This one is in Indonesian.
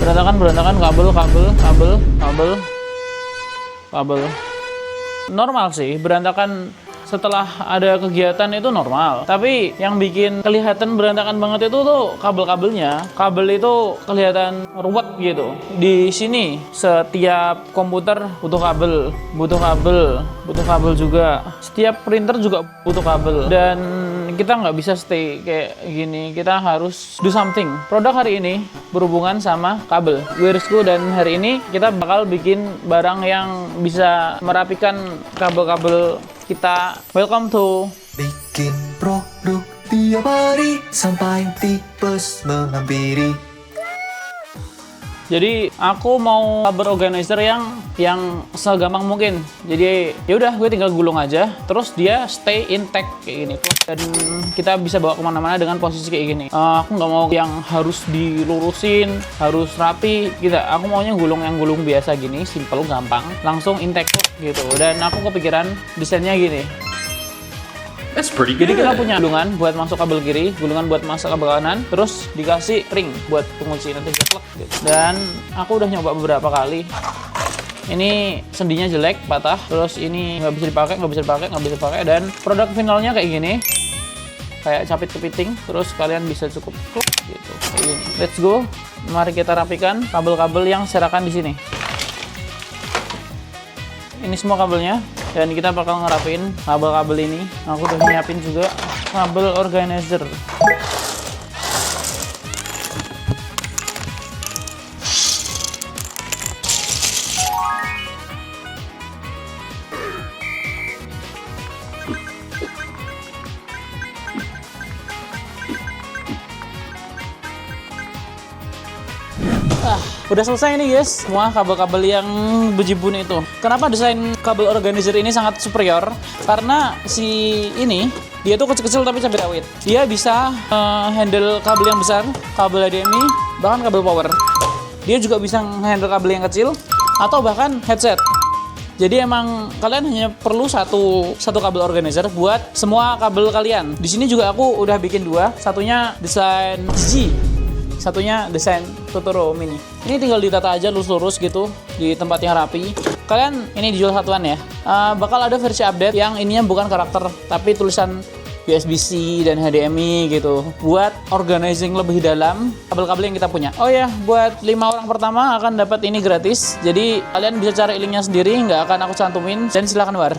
berantakan kabel. Normal sih, berantakan setelah ada kegiatan itu normal. Tapi yang bikin kelihatan berantakan banget itu tuh kabel-kabelnya. Kabel itu kelihatan ruwet gitu. Di sini setiap komputer butuh kabel juga. Setiap printer juga butuh kabel. Dan kita nggak bisa stay kayak gini. Kita harus do something. Produk hari ini berhubungan sama kabel. Wirsku, dan hari ini kita bakal bikin barang yang bisa merapikan kabel-kabel kita. Welcome to bikin produk tiap hari sampai tipes menghampiri. Jadi aku mau kabel organizer yang segampang mungkin. Jadi ya udah, gue tinggal gulung aja, terus dia stay intact kayak gini. Dan kita bisa bawa kemana-mana dengan posisi kayak gini. Aku nggak mau yang harus dilurusin, harus rapi gitu. Aku maunya yang gulung biasa gini, simple, gampang, langsung intact gitu. Dan aku kepikiran desainnya gini. That's pretty good. Jadi kita punya gulungan buat masuk kabel kiri, gulungan buat masuk kabel kanan, terus dikasih ring buat pengunci, nanti jeplak gitu. Dan aku udah nyoba beberapa kali. Ini sendinya jelek, patah. Terus ini nggak bisa dipakai, dan produk finalnya kayak gini. Kayak capit kepiting, terus kalian bisa cukup klik gitu. Kayak gini. Let's go. Mari kita rapikan kabel-kabel yang serakan di sini. Ini semua kabelnya. Dan kita bakal ngerapin kabel-kabel ini. Aku udah nyiapin juga kabel organizer. Udah selesai nih guys, semua kabel-kabel yang bejibun itu. Kenapa desain kabel organizer ini sangat superior? Karena si ini, dia tuh kecil-kecil tapi cabai rawit. Dia bisa handle kabel yang besar, kabel HDMI, bahkan kabel power. Dia juga bisa handle kabel yang kecil, atau bahkan headset. Jadi emang kalian hanya perlu satu kabel organizer buat semua kabel kalian. Di sini juga aku udah bikin dua, satunya desain Gigi, satunya desain Totoro Mini. Ini tinggal ditata aja lurus-lurus gitu di tempat yang rapi. Kalian ini dijual satuan ya. Bakal ada versi update yang ininya bukan karakter tapi tulisan USB-C dan HDMI gitu, buat organizing lebih dalam kabel-kabel yang kita punya. Oh ya, buat 5 orang pertama akan dapat ini gratis. Jadi kalian bisa cari linknya sendiri, nggak akan aku cantumin. Dan silakan war.